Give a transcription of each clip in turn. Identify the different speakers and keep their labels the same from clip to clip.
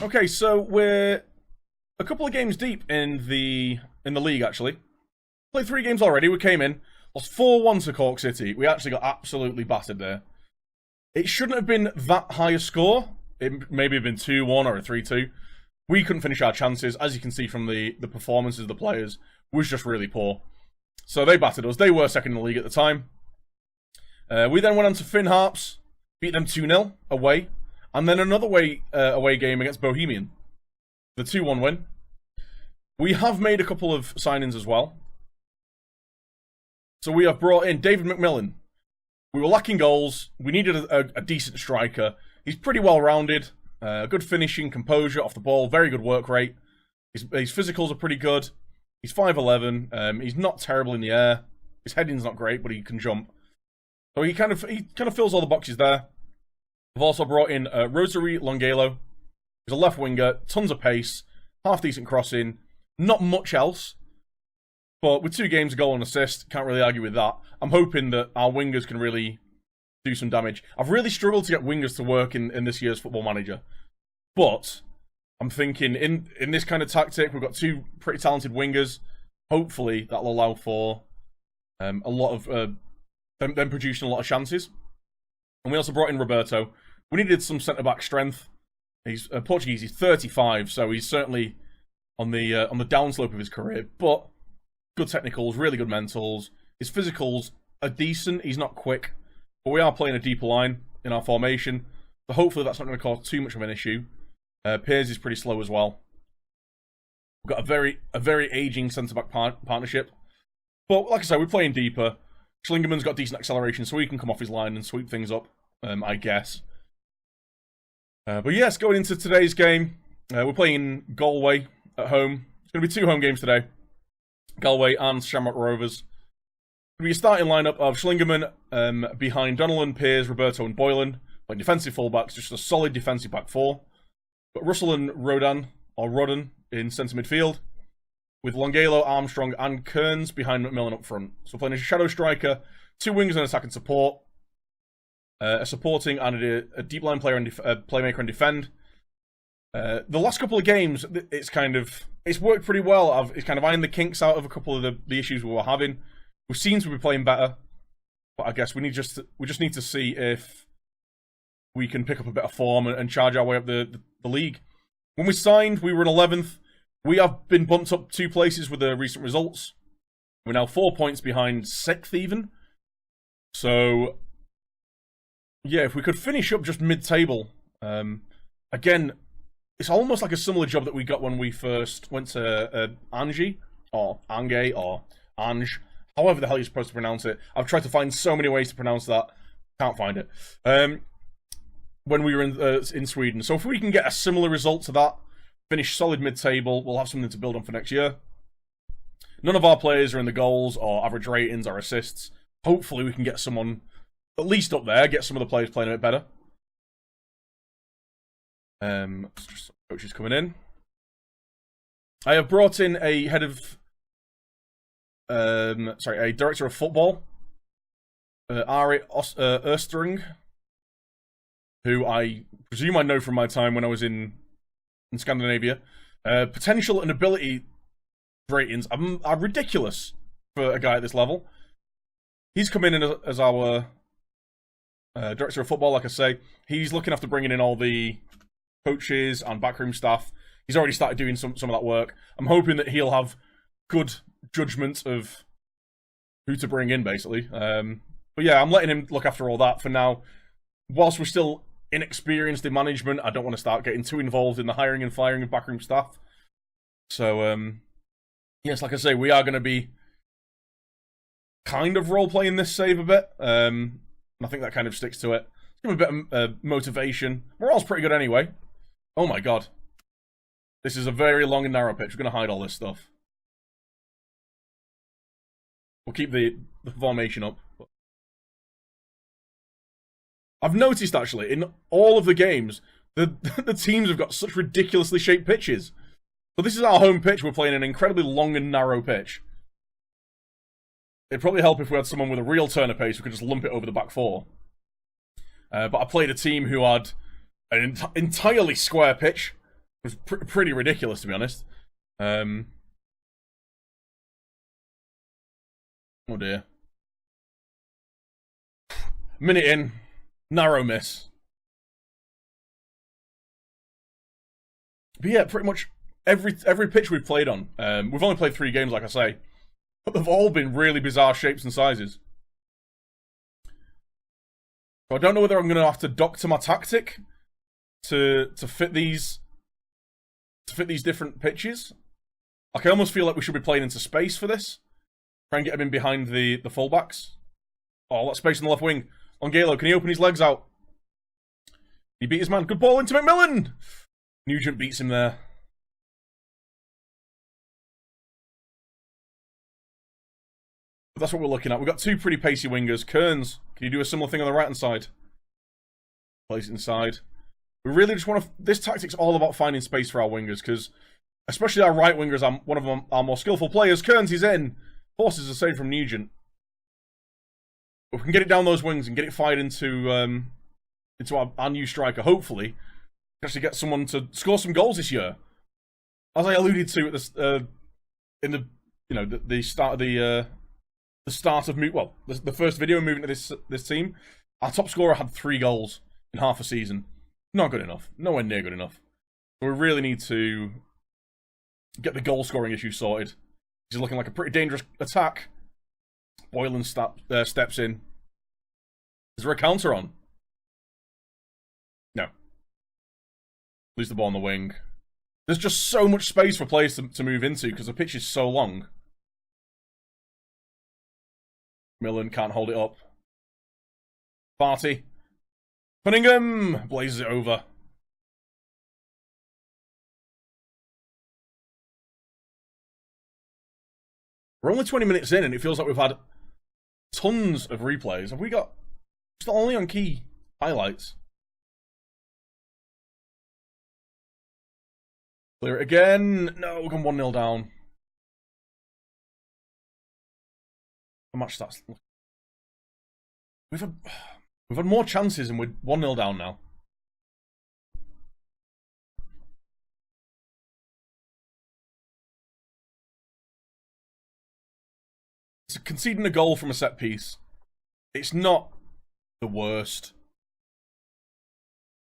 Speaker 1: Okay, so we're a couple of games deep in the league, actually. Played 3 games already. We came in, lost 4-1 to Cork City. We actually got absolutely battered there. It shouldn't have been that high a score. It maybe have been 2-1 or a 3-2. We couldn't finish our chances. As you can see from the performances of the players, was just really poor. So they battered us. They were second in the league at the time. We then went on to Finn Harps, beat them 2-0 away. And then another away game against Bohemian. The 2-1 win. We have made a couple of signings as well. So we have brought in David McMillan. We were lacking goals. We needed a decent striker. He's pretty well-rounded. Good finishing, composure off the ball. Very good work rate. His physicals are pretty good. He's 5'11". He's not terrible in the air. His heading's not great, but he can jump. So he kind of fills all the boxes there. We've also brought in Rosary Longelo. He's a left winger, tons of pace, half decent crossing, not much else. But with 2 games, a goal and assist, can't really argue with that. I'm hoping that our wingers can really do some damage. I've really struggled to get wingers to work in this year's Football Manager. But I'm thinking in this kind of tactic, we've got 2 pretty talented wingers. Hopefully that'll allow for a lot of them producing a lot of chances. And we also brought in Roberto. We needed some centre-back strength. He's Portuguese. He's 35, so he's certainly on the downslope of his career. But good technicals, really good mentals. His physicals are decent. He's not quick, but we are playing a deeper line in our formation. So hopefully that's not going to cause too much of an issue. Piers is pretty slow as well. We've got a very aging centre-back partnership. But like I said, we're playing deeper. Schlingerman's got decent acceleration, so he can come off his line and sweep things up, I guess. But yes, going into today's game, we're playing Galway at home. It's going to be 2 home games today. Galway and Shamrock Rovers. It's going to be a starting lineup of Schlingerman behind Donnellan, Piers, Roberto and Boylan. Like defensive fullbacks, just a solid defensive back 4. Got Russell and Rodden in centre midfield. With Longelo, Armstrong and Kearns behind McMillan up front. So playing a shadow striker, 2 wingers and attack and support. A supporting and a deep line player and playmaker and defend. The last couple of games, it's worked pretty well. It's kind of ironed the kinks out of a couple of the issues we were having. We seem to be playing better, but I guess we just need to see if we can pick up a bit of form and charge our way up the league. When we signed, we were in 11th. We have been bumped up 2 places with the recent results. We're now 4 points behind 6th even. So yeah, if we could finish up just mid-table, again, it's almost like a similar job that we got when we first went to Ange, or Ange, or Ange, however the hell you're supposed to pronounce it. I've tried to find so many ways to pronounce that, can't find it. When we were in Sweden. So if we can get a similar result to that, finish solid mid-table, we'll have something to build on for next year. None of our players are in the goals, or average ratings, or assists. Hopefully we can get someone at least up there, get some of the players playing a bit better. Just some coaches coming in. I have brought in a a director of football, Ari Östring, who I presume I know from my time when I was in Scandinavia. Potential and ability ratings are ridiculous for a guy at this level. He's come in as our director of football, like I say. He's looking after bringing in all the coaches and backroom staff. He's already started doing some of that work. I'm hoping that he'll have good judgment of who to bring in, basically. But yeah, I'm letting him look after all that for now. Whilst we're still inexperienced in management, I don't want to start getting too involved in the hiring and firing of backroom staff. So, yes, like I say, we are going to be kind of role-playing this save a bit. I think that kind of sticks to it. Give him a bit of motivation. Morale's pretty good anyway. Oh my god. This is a very long and narrow pitch. We're going to hide all this stuff. We'll keep the formation up. I've noticed, actually, in all of the games, the teams have got such ridiculously shaped pitches. So this is our home pitch. We're playing an incredibly long and narrow pitch. It'd probably help if we had someone with a real turn of pace who could just lump it over the back 4. But I played a team who had an entirely square pitch. was pretty ridiculous, to be honest. Oh dear. Minute in, narrow miss. But yeah, pretty much every pitch we've played on, we've only played 3 games, like I say, but they've all been really bizarre shapes and sizes. So I don't know whether I'm going to have to doctor my tactic to fit these different pitches. Like, I almost feel like we should be playing into space for this. Try and get him in behind the fullbacks. Oh, that space on the left wing. Ongalo, can he open his legs out? He beat his man. Good ball into McMillan. Nugent beats him there. But that's what we're looking at. We've got 2 pretty pacey wingers. Kearns, can you do a similar thing on the right-hand side? Place it inside. We really just want to... This tactic's all about finding space for our wingers, because especially our right wingers, one of them, our more skillful players. Kearns is in. Forces a save from Nugent. If we can get it down those wings and get it fired into our new striker, hopefully, actually get someone to score some goals this year. As I alluded to at this, in the start of the first video moving to this team, our top scorer had 3 goals in half a season. Not good enough. Nowhere near good enough. So we really need to get the goal scoring issue sorted. He's looking like a pretty dangerous attack. Boylan steps in. Is there a counter on? No. Lose the ball on the wing. There's just so much space for players to move into because the pitch is so long. Millen can't hold it up. Barty. Cunningham blazes it over. We're only 20 minutes in and it feels like we've had tons of replays. Have we got... It's not only on key highlights. Clear it again. No, we're going 1-0 down. The match starts... We've had more chances and we're 1-0 down now. So conceding a goal from a set piece, it's not the worst.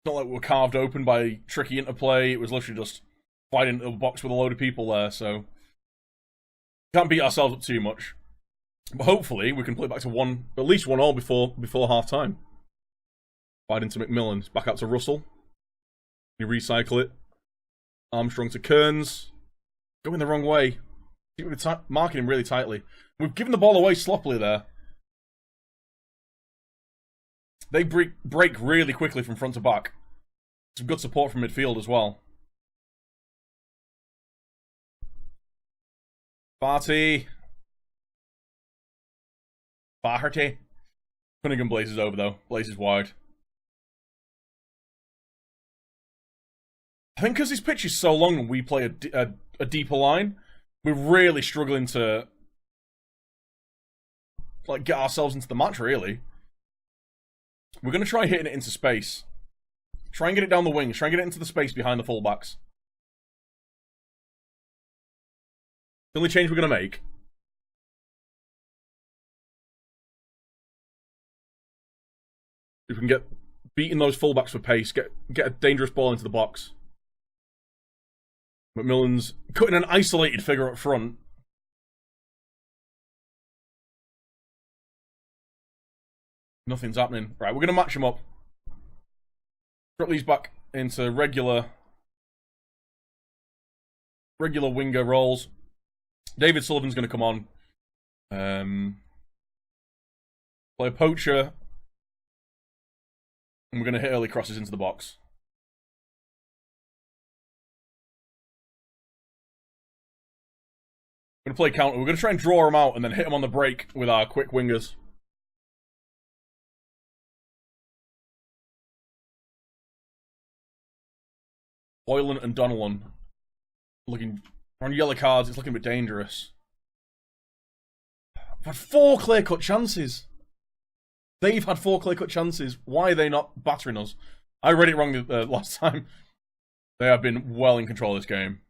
Speaker 1: It's not like we were carved open by tricky interplay. It was literally just fighting into the box with a load of people there, so can't beat ourselves up too much. But hopefully we can play it back to at least 1-1 before half time. Fight into McMillan. It's back out to Russell. You recycle it. Armstrong to Kearns. Going the wrong way. We've been marking him really tightly. We've given the ball away sloppily there. They break really quickly from front to back. Some good support from midfield as well. Barty. Cunningham blazes over though. Blazes wide. I think because this pitch is so long and we play a deeper line, we're really struggling to like get ourselves into the match, really. We're going to try hitting it into space. Try and get it down the wings. Try and get it into the space behind the fullbacks. The only change we're going to make. If we can get beating those fullbacks for pace, get a dangerous ball into the box. McMillan's cutting an isolated figure up front. Nothing's happening. Right, we're going to match him up. Drop these back into regular winger roles. David Sullivan's going to come on. Play a poacher. And we're going to hit early crosses into the box. We're going to play counter. We're going to try and draw him out and then hit him on the break with our quick wingers. Boylan and Donnellan looking on yellow cards. It's looking a bit dangerous. We've had 4 clear-cut chances. They've had 4 clear-cut chances. Why are they not battering us? I read it wrong last time. They have been well in control of this game.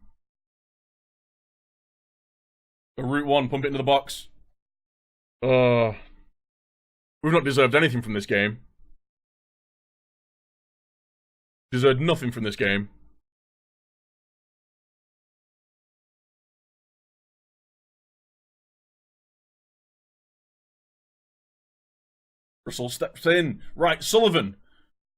Speaker 1: The Route 1, pump it into the box. We've not deserved anything from this game. Deserved nothing from this game. Russell steps in. Right, Sullivan.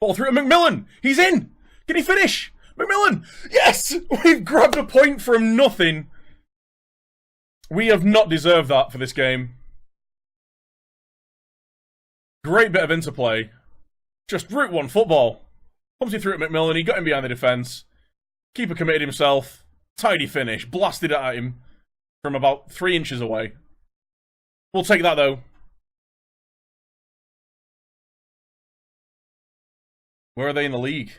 Speaker 1: Ball through to McMillan. He's in. Can he finish? McMillan. Yes! We've grabbed a point from nothing. We have not deserved that for this game. Great bit of interplay. Just Route 1 football. Pumps it through to McMillan. He got him behind the defence. Keeper committed himself. Tidy finish. Blasted it at him from about 3 inches away. We'll take that, though. Where are they in the league?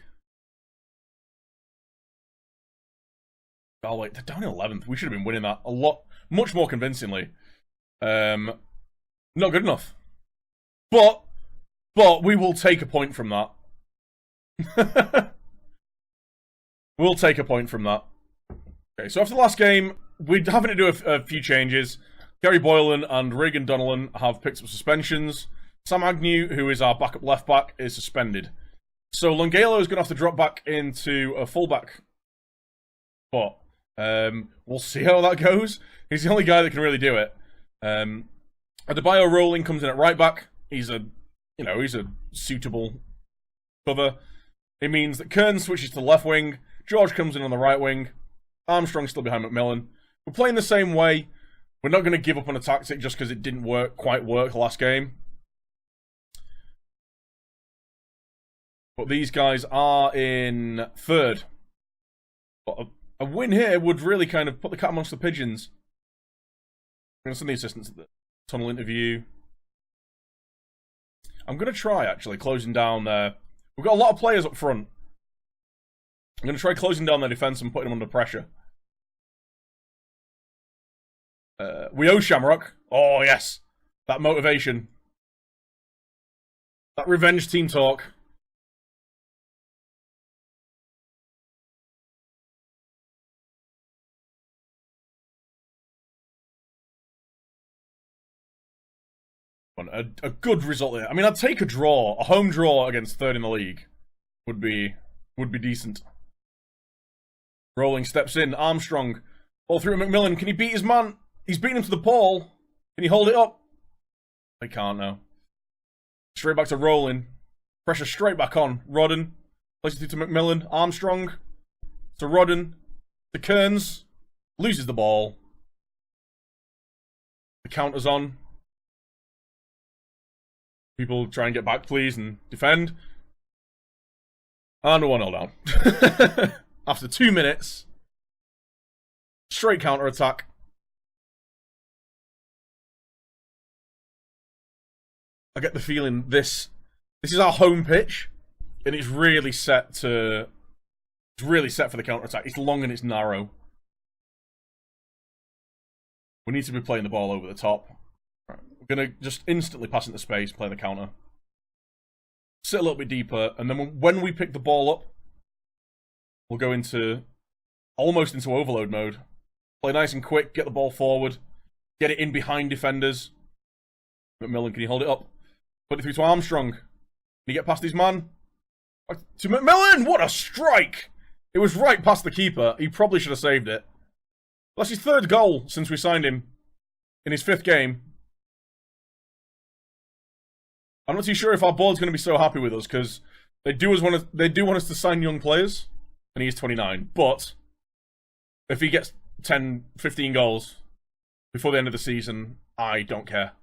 Speaker 1: Oh, wait. They're down in 11th. We should have been winning that a lot, much more convincingly. Not good enough. But we will take a point from that. We'll take a point from that. Okay, so after the last game, we're having to do a few changes. Gary Boylan and Regan Donnellan have picked up suspensions. Sam Agnew, who is our backup left back, is suspended. So Longelo is going to have to drop back into a fullback spot. We'll see how that goes. He's the only guy that can really do it. Adebayo Rowling comes in at right back. He's a suitable cover. It means that Kern switches to the left wing. George comes in on the right wing. Armstrong's still behind McMillan. We're playing the same way. We're not going to give up on a tactic just because it didn't quite work the last game. But these guys are in third. But a win here would really kind of put the cat amongst the pigeons. I'm going to send the assistants at the tunnel interview. I'm going to try, actually, closing down there. We've got a lot of players up front. I'm going to try closing down their defence and putting them under pressure. We owe Shamrock. Oh, yes. That motivation. That revenge team talk. A good result there. I mean, I'd take a draw. A home draw against third in the league would be decent. Rowling steps in. Armstrong. Ball through to McMillan. Can he beat his man? He's beaten him to the ball. Can he hold it up? They can't now. Straight back to Rowling. Pressure straight back on. Rodden. Places it to McMillan. Armstrong. To Rodden. To Kearns. Loses the ball. The counter's on. People try and get back, please, and defend. And 1-0 down. After 2 minutes. Straight counter-attack. I get the feeling this is our home pitch, and it's really set for the counter-attack. It's long and it's narrow. We need to be playing the ball over the top. We're going to just instantly pass into space, play the counter. Sit a little bit deeper, and then when we pick the ball up, we'll go almost into overload mode. Play nice and quick, get the ball forward, get it in behind defenders. McMillan, can you hold it up? Put it through to Armstrong. Can he get past his man? To McMillan! What a strike! It was right past the keeper. He probably should have saved it. That's his third goal since we signed him in his 5th game. I'm not too sure if our board's going to be so happy with us, because they do want us to sign young players, and he's 29. But if he gets 10, 15 goals before the end of the season, I don't care.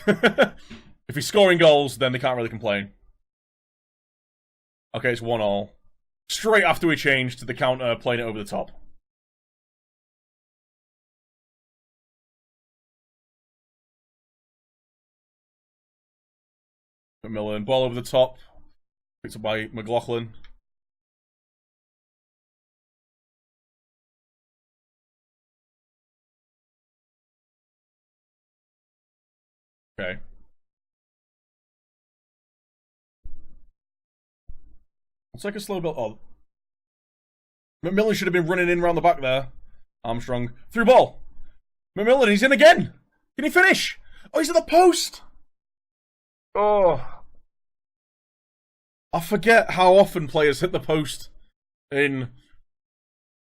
Speaker 1: If he's scoring goals, then they can't really complain. Okay, it's 1-1. Straight after we changed to the counter, playing it over the top. McMillan, ball over the top. Picked up by McLaughlin. Okay. Let's take a slow build. Oh. McMillan should have been running in around the back there. Armstrong. Through ball. McMillan, he's in again. Can he finish? Oh, he's at the post. Oh. I forget how often players hit the post in,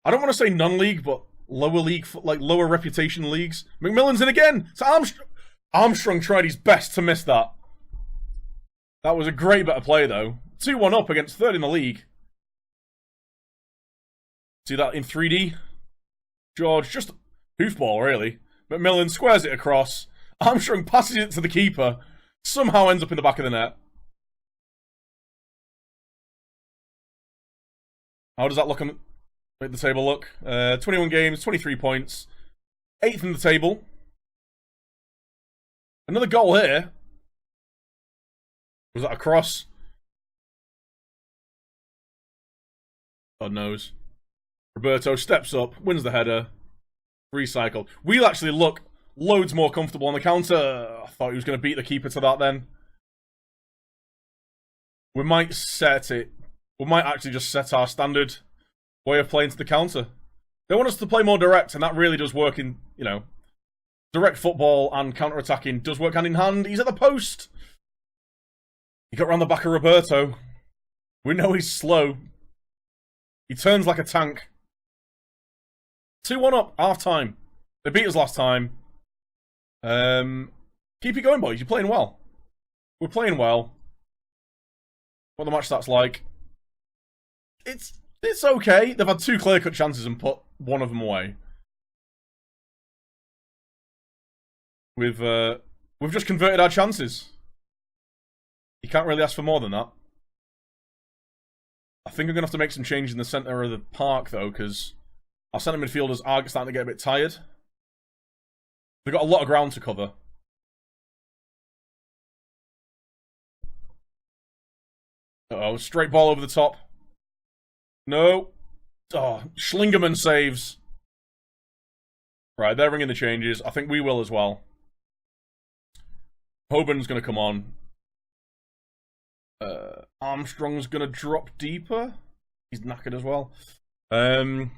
Speaker 1: I don't want to say non-league, but lower league, like lower reputation leagues. McMillan's in again. So Armstrong tried his best to miss that. That was a great bit of play, though. 2-1 up against third in the league. See that in 3D? George, just hoofball, really. McMillan squares it across. Armstrong passes it to the keeper. Somehow ends up in the back of the net. How does that look on the table look? 21 games, 23 points. 8th in the table. Another goal here. Was that a cross? God knows. Roberto steps up, wins the header. Recycled. We'll actually look loads more comfortable on the counter. I thought he was going to beat the keeper to that then. We might set it. We might actually just set our standard way of playing to the counter. They want us to play more direct, and that really does work in, you know, direct football and counter-attacking does work hand in hand. He's at the post. He got around the back of Roberto. We know he's slow. He turns like a tank. 2-1 up, half-time. They beat us last time. Keep it going, boys. You're playing well. We're playing well. What the match stats like? It's okay. They've had 2 clear-cut chances and put one of them away. We've just converted our chances. You can't really ask for more than that. I think I'm going to have to make some change in the centre of the park, though, because our centre midfielders are starting to get a bit tired. They've got a lot of ground to cover. Uh-oh, straight ball over the top. No. Oh, Schlingerman saves. Right, they're ringing the changes. I think we will as well. Hoban's going to come on. Armstrong's going to drop deeper. He's knackered as well. I mean,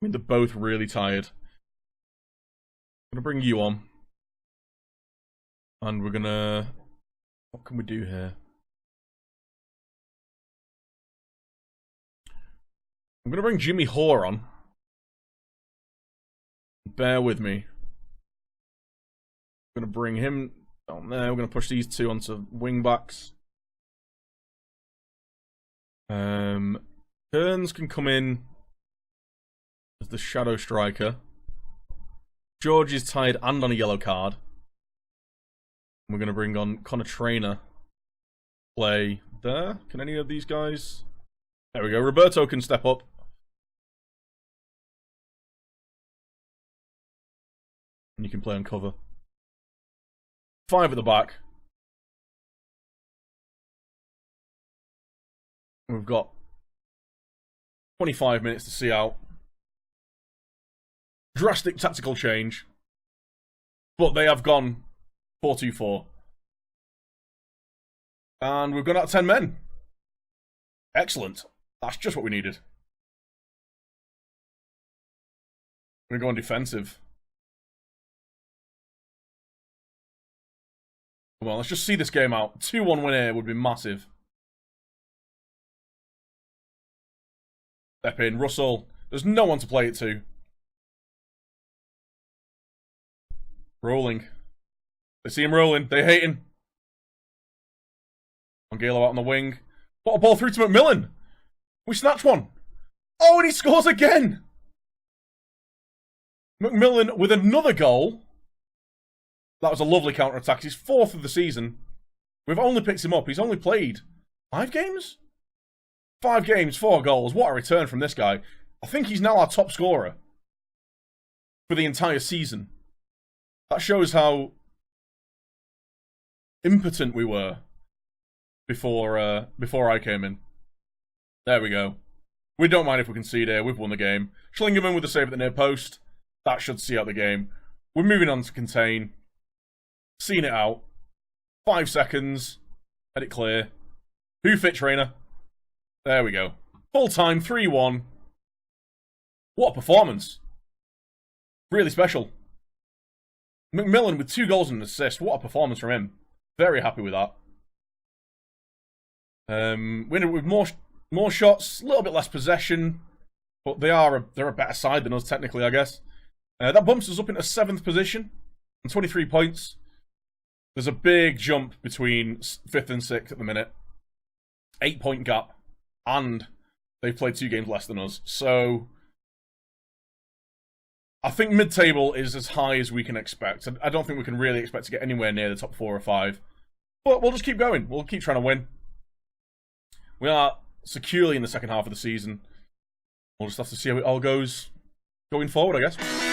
Speaker 1: they're both really tired. I'm going to bring you on. And we're going to... What can we do here? I'm going to bring Jimmy Hoare on. Bear with me. I'm going to bring him down there. We're going to push these 2 onto wing backs. Kearns can come in as the shadow striker. George is tired and on a yellow card. We're going to bring on Connor Trainer. Play there. Can any of these guys? There we go. Roberto can step up. And you can play on cover. 5 at the back. We've got 25 minutes to see out. Drastic tactical change. But they have gone 4-2-4. And we've gone out 10 men. Excellent. That's just what we needed. We're going defensive. Come on, let's just see this game out. 2-1 win here would be massive. Step in, Russell. There's no one to play it to. Rolling. They see him rolling. They hate him. Angelo out on the wing. What a ball through to McMillan. We snatch one. Oh, and he scores again. McMillan with another goal. That was a lovely counter-attack. He's 4th of the season. We've only picked him up. He's only played 5 games? 5 games, 4 goals. What a return from this guy. I think he's now our top scorer for the entire season. That shows how impotent we were before I came in. There we go. We don't mind if we concede here. We've won the game. Schlingerman with the save at the near post. That should see out the game. We're moving on to contain. Seeing it out. 5 seconds. Let it clear. Who fit trainer? There we go. Full time, 3-1. What a performance. Really special. McMillan with 2 goals and an assist. What a performance from him. Very happy with that. Winner with more shots, a little bit less possession, but they're a better side than us technically, I guess. That bumps us up into 7th position and 23 points. There's a big jump between 5th and 6th at the minute. 8-point gap, and they've played 2 games less than us. So I think mid-table is as high as we can expect. I don't think we can really expect to get anywhere near the top 4 or 5. But we'll just keep going. We'll keep trying to win. We are securely in the second half of the season. We'll just have to see how it all goes going forward, I guess.